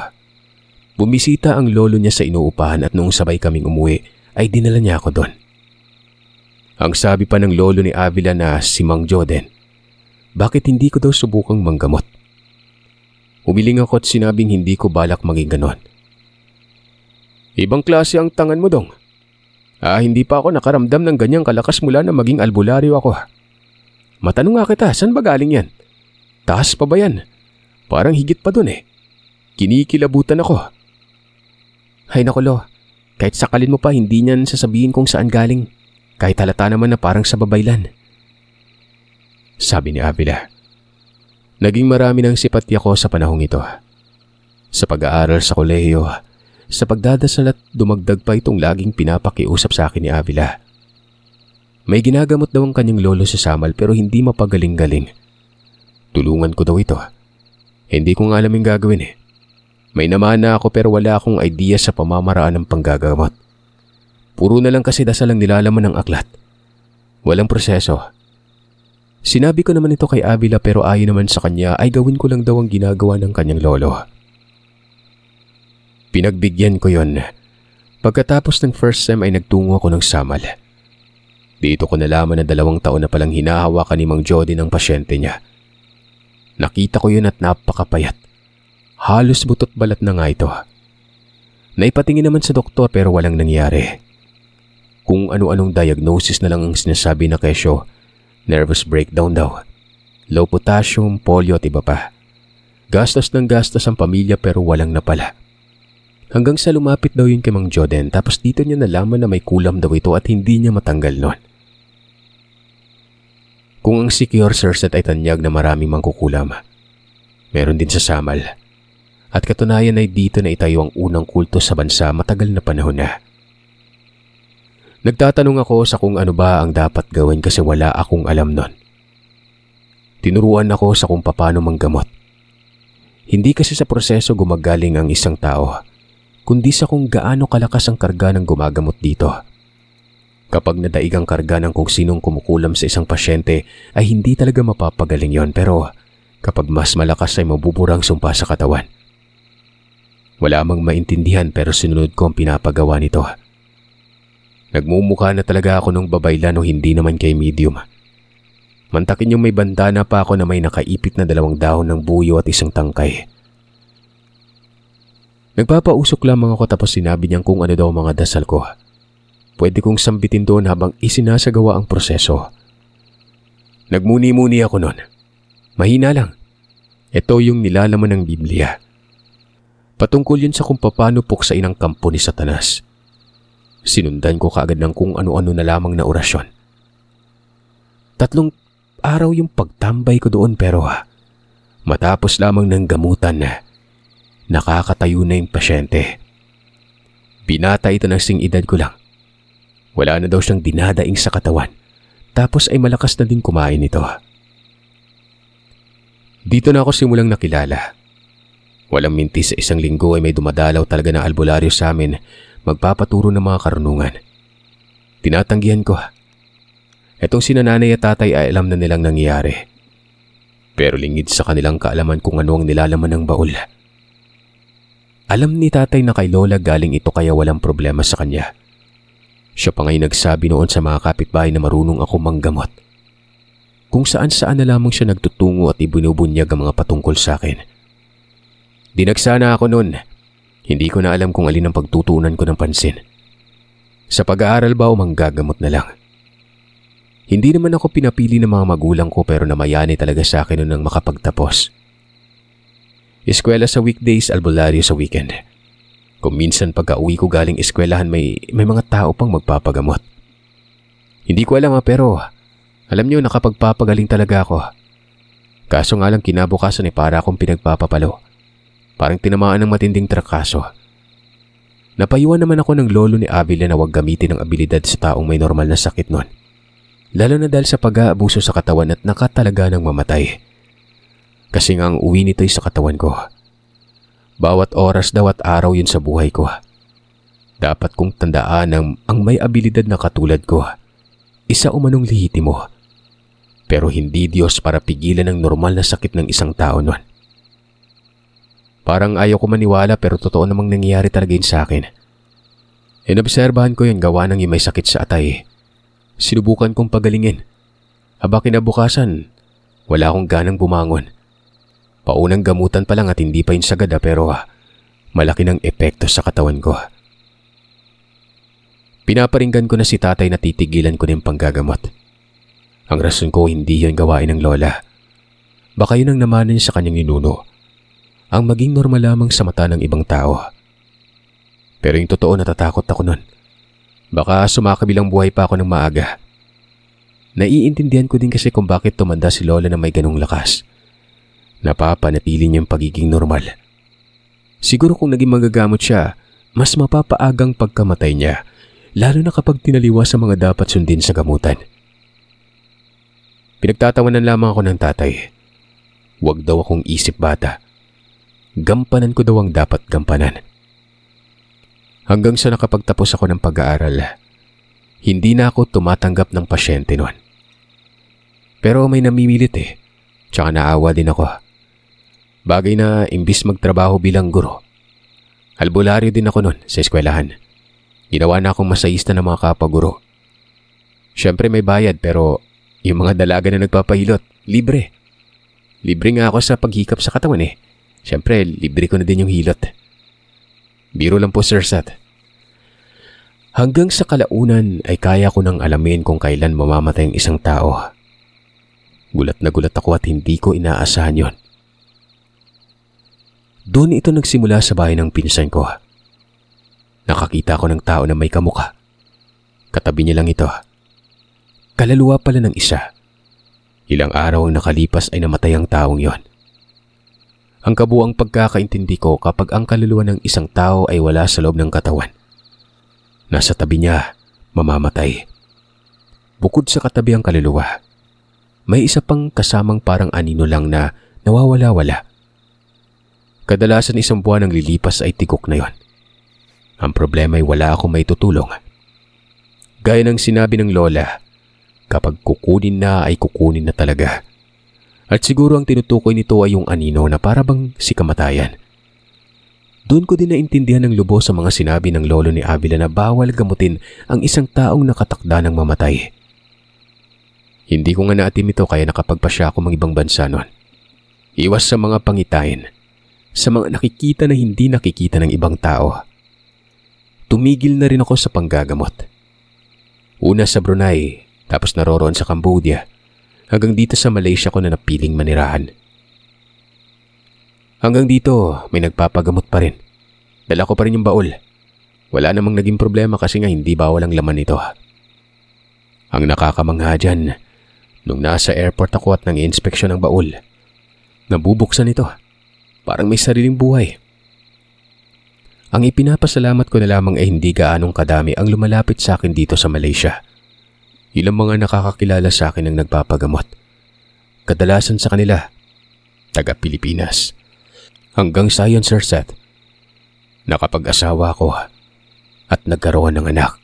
Bumisita ang lolo niya sa inuupahan at noong sabay kaming umuwi ay dinala niya ako doon. Ang sabi pa ng lolo ni Avila na si Mang Joden, bakit hindi ko daw subukang manggamot? Umiling ako at sinabing hindi ko balak maging ganon. Ibang klase ang tangan mo dong. Hindi pa ako nakaramdam ng ganyang kalakas mula na maging albularyo ako. Matanong nga kita, saan ba galing yan? Taas pa ba yan? Parang higit pa dun eh. Kinikilabutan ako. Hay naku lo, kahit sakalin mo pa hindi niyan sasabihin kung saan galing. Kahit halata naman na parang sa babaylan. Sabi ni Avila. Naging marami ng simpatya ko sa panahong ito. Sa pag-aaral sa kolehiyo, sa pagdadasal at dumagdag pa itong laging pinapakiusap sa akin ni Avila. May ginagamot daw ang kanyang lolo sa Samal pero hindi mapagaling-galing. Tulungan ko daw ito. Hindi ko nga alam yung gagawin eh. May namana ako pero wala akong idea sa pamamaraan ng panggagamot. Puro na lang kasi dasal ang nilalaman ng aklat. Walang proseso. Sinabi ko naman ito kay Avila pero ayon naman sa kanya ay gawin ko lang daw ang ginagawa ng kanyang lolo. Pinagbigyan ko yon. Pagkatapos ng first sem ay nagtungo ako ng Samal. Dito ko nalaman na 2 taon na palang hinahawakan ni Mang Jody ng pasyente niya. Nakita ko yun at napakapayat. Halos butot balat na nga ito. Naipatingin naman sa doktor pero walang nangyari. Kung ano-anong diagnosis na lang ang sinasabi na kesyo, nervous breakdown daw, low potassium, polio at iba pa. Gastos ng gastos ang pamilya pero walang napala. Hanggang sa lumapit daw yun kay Mang Joden tapos dito niya nalaman na may kulam daw ito at hindi niya matanggal nun. Kung ang secure surset ay tanyag na maraming mangkukulam, meron din sa Samal. At katunayan ay dito na itayo ang unang kulto sa bansa matagal na panahon na. Nagtatanong ako sa kung ano ba ang dapat gawin kasi wala akong alam nun. Tinuruan ako sa kung paano manggamot. Hindi kasi sa proseso gumagaling ang isang tao, kundi sa kung gaano kalakas ang karga ng gumagamot dito. Kapag nadaig ang karga ng kung sinong kumukulam sa isang pasyente ay hindi talaga mapapagaling yon pero kapag mas malakas ay mabuburang sumpa sa katawan. Wala mang maintindihan pero sinunod ko ang pinapagawa nito. Nagmumukha na talaga ako nung babaylan o hindi naman kay medium. Mantakin yung may bandana pa ako na may nakaipit na 2 dahon ng buyo at isang tangkay. Nagpapausok lamang ako tapos sinabi niyang kung ano daw mga dasal ko. Pwede kong sambitin doon habang isinasagawa ang proseso. Nagmuni-muni ako noon. Mahina lang. Ito yung nilalaman ng Biblia. Patungkol yun sa kung paano puksain ang kampo ni Satanas. Sinundan ko kaagad ng kung ano-ano na lamang na orasyon. 3 araw yung pagtambay ko doon pero matapos lamang ng gamutan nakakatayo na yung pasyente. Binata ito ng sing-edad ko lang. Wala na daw siyang dinadaing sa katawan tapos ay malakas na din kumain ito. Dito na ako simulang nakilala. Walang minti sa isang linggo ay may dumadalaw talaga na albularyo sa amin magpapaturo ng mga karunungan. Tinatanggihan ko. Etong sina nanay at tatay ay alam na nilang nangyayari. Pero lingid sa kanilang kaalaman kung ano ang nilalaman ng baul. Alam ni tatay na kay Lola galing ito kaya walang problema sa kanya. Siya pa nga'y nagsabi noon sa mga kapitbahay na marunong ako manggamot. Kung saan-saan na lamang siya nagtutungo at ibinubunyag ang mga patungkol sa akin. Dinagsana ako noon. Hindi ko na alam kung alin ang pagtutuunan ko ng pansin. Sa pag-aaral ba o manggagamot na lang? Hindi naman ako pinapili ng mga magulang ko pero namayani talaga sa akin noon nang makapagtapos. Eskwela sa weekdays, albularyo sa weekend. Kung minsan pagka-uwi ko galing eskwelahan may mga tao pang magpapagamot. Hindi ko alam pero alam niyo nakapagpapagaling talaga ako. Kaso nga lang kinabukasan para akong pinagpapapalo. Parang tinamaan ng matinding trakaso. Napayuan naman ako ng lolo ni Avila na huwag gamitin ang abilidad sa taong may normal na sakit noon. Lalo na dahil sa pag-aabuso sa katawan at nakatalaga ng mamatay. Kasi nga ang uwi nito'y sa katawan ko. Bawat oras daw at araw yun sa buhay ko. Dapat kong tandaan ang may abilidad na katulad ko. Isa umanong lihitimo. Pero hindi Diyos para pigilan ang normal na sakit ng isang tao noon. Parang ayaw ko maniwala pero totoo namang nangyayari talaga yun sa akin. Inobserbahan ko yung gawa ng yung may sakit sa atay. Sinubukan kong pagalingin. Aba kinabukasan, wala akong ganang bumangon. Paunang gamutan pa lang at hindi pa yun sagada pero malaki ng epekto sa katawan ko. Pinaparinggan ko na si tatay na titigilan ko ng panggagamot. Ang rason ko hindi yun gawain ng lola. Baka yun ang namanan sa kanyang ninuno. Ang maging normal lamang sa mata ng ibang tao. Pero yung totoo natatakot ako nun. Baka sumakabilang buhay pa ako ng maaga. Naiintindihan ko din kasi kung bakit tumanda si lola na may ganong lakas. Napapanatili niyang pagiging normal. Siguro kung naging magagamot siya, mas mapapaagang pagkamatay niya, lalo na kapag tinaliwa sa mga dapat sundin sa gamutan. Pinagtatawanan lamang ako ng tatay. Huwag daw akong isip bata. Gampanan ko daw ang dapat gampanan. Hanggang sa nakapagtapos ako ng pag-aaral, hindi na ako tumatanggap ng pasyente noon. Pero may namimilit tsaka naawa din ako. Bagay na imbis magtrabaho bilang guro. Albularyo din ako noon sa eskwelahan. Ginawa na akong masayista ng mga kapaguro. Siyempre may bayad pero yung mga dalaga na nagpapahilot, libre. Libre nga ako sa paghikap sa katawan Siyempre, libre ko na din yung hilot. Biro lang po Sir Sat. Hanggang sa kalaunan ay kaya ko nang alamin kung kailan mamamatay ang isang tao. Gulat na gulat ako at hindi ko inaasahan yon. Doon ito nagsimula sa bahay ng pinsan ko. Nakakita ko ng tao na may kamukha. Katabi niya lang ito. Kaluluwa pala ng isa. Ilang araw ang nakalipas ay namatay ang taong yon. Ang kabuang pagkakaintindi ko kapag ang kaluluwa ng isang tao ay wala sa loob ng katawan. Nasa tabi niya, mamamatay. Bukod sa katabi ang kaluluwa, may isa pang kasamang parang anino lang na nawawala-wala. Kadalasan isang buwan ang lilipas ay tigok na yon. Ang problema ay wala akong may tutulong. Gaya ng sinabi ng lola, kapag kukunin na ay kukunin na talaga. At siguro ang tinutukoy nito ay yung anino na para bang si kamatayan. Doon ko din naintindihan ng lubos sa mga sinabi ng lolo ni Avila na bawal gamutin ang isang taong nakatakda ng mamatay. Hindi ko nga naatim ito kaya nakapagpasya ako ng ibang bansa noon. Iwas sa mga pangitain, sa mga nakikita na hindi nakikita ng ibang tao. Tumigil na rin ako sa panggagamot. Una sa Brunei, tapos naroroon sa Cambodia. Hanggang dito sa Malaysia ko na napiling manirahan. Hanggang dito, may nagpapagamot pa rin. Dala ko pa rin yung baul. Wala namang naging problema kasi nga hindi bawal ang laman nito. Ang nakakamangha dyan, nung nasa airport ako at nang-inspeksyon ng baul, nabubuksan ito. Parang may sariling buhay. Ang ipinapasalamat ko na lamang ay hindi gaanong kadami ang lumalapit sa akin dito sa Malaysia. Ilang mga nakakakilala sa akin ang nagpapagamot. Kadalasan sa kanila, taga Pilipinas. Hanggang sa yun, Sir Seth, nakapag-asawa ako at nagkaroon ng anak.